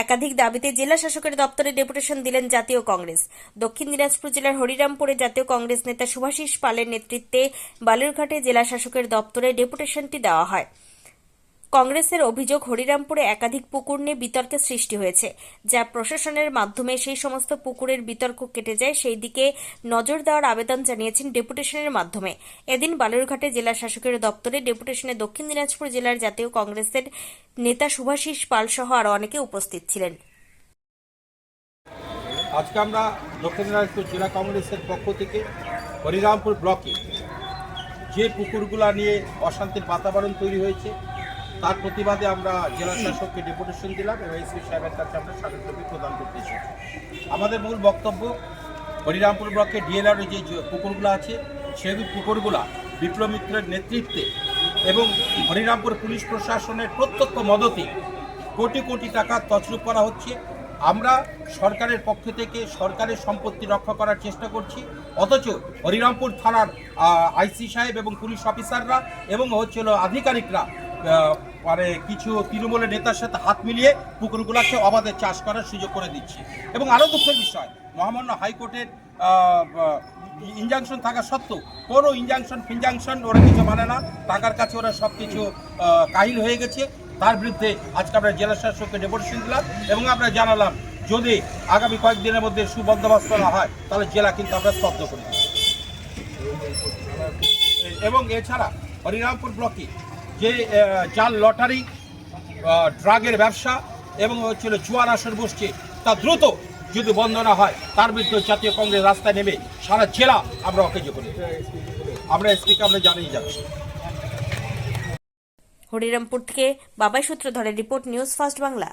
একাধিক দাবিতে জেলা শাসকের দপ্তরে ডেপুটেশন দিলেন জাতীয় কংগ্রেস। দক্ষিণ দিনাজপুর জেলার হরিরামপুরে জাতীয় কংগ্রেস নেতা শুভাশিস পালের নেতৃত্বে বালুরঘাটে জেলা শাসকের দপ্তরে ডেপুটেশনটি দেওয়া হয়। কংগ্রেসের অভিযোগ, হরিরামপুরে একাধিক পুকুর নিয়ে বিতর্কের সৃষ্টি হয়েছে, যা প্রশাসনের মাধ্যমে সেই সমস্ত পুকুরের বিতর্ক কেটে যায় সেই দিকে নজর দেওয়ার আবেদন জানিয়েছেন ডেপুটেশনের মাধ্যমে। এদিন বালুরঘাটে জেলা শাসকের দপ্তরে ডেপুটেশনে দক্ষিণ দিনাজপুর জেলার জাতীয় কংগ্রেসের নেতা শুভাশিস পাল সহ আরও অনেকে উপস্থিত ছিলেন। আজকে আমরা দক্ষিণ দিনাজপুর জেলা কংগ্রেসের পক্ষ থেকে হরিরামপুর ব্লকে যে পুকুরগুলা নিয়ে অশান্তির বাতাবরণ তৈরি হয়েছে তার প্রতিবাদে আমরা জেলা শাসককে ডেপুটেশন দিলাম এবং এসপি সাহেবের কাছে আমরা স্মারকলিপি প্রদান করতে এসেছি। আমাদের মূল বক্তব্য, হরিরামপুর ব্লকে ডিএলআর যে পুকুরগুলো আছে সেই পুকুরগুলা বিপ্লব মিত্রের নেতৃত্বে এবং হরিরামপুর পুলিশ প্রশাসনের প্রত্যক্ষ মদতে কোটি কোটি টাকা তছরূপ করা হচ্ছে। আমরা সরকারের পক্ষ থেকে সরকারের সম্পত্তি রক্ষা করার চেষ্টা করছি, অথচ হরিরামপুর থানার আইসি সাহেব এবং পুলিশ অফিসাররা এবং আধিকারিকরা মানে কিছু তৃণমূলের নেতার সাথে হাত মিলিয়ে পুকুরগুলোকে অবাধে চাষ করার সুযোগ করে দিচ্ছে। এবং আরও দুঃখের বিষয়, মহামান্য হাইকোর্টের ইনজাংশন থাকা সত্ত্বেও কোনো ফিনজাংশন ওরা কিছু মানে না, টাকার কাছে ওরা সব কিছু কাহিল হয়ে গেছে। তার বিরুদ্ধে আজকে আমরা জেলা শাসককে ডেপুটেশন দিলাম এবং আমরা জানালাম যদি আগামী কয়েকদিনের মধ্যে সুবন্দোবস্ত না হয় তাহলে জেলা কিন্তু আমরা স্তব্ধ করে দিই। এবং এছাড়া হরিরামপুর ব্লকে যে জাল লটারি, ড্রাগের ব্যবসা এবং জুয়ার আসর বসছে, তা দ্রুত যদি বন্ধ না হয় তার বিরুদ্ধে জাতীয় কংগ্রেস রাস্তায় নেমে সারা জেলা আমরা অকেজ করি। আমরা এসপিকে আমরা জানিয়ে যাচ্ছি। হরিরামপুর থেকে বাবাই সূত্রধরের রিপোর্ট, নিউজ ফার্স্ট বাংলা।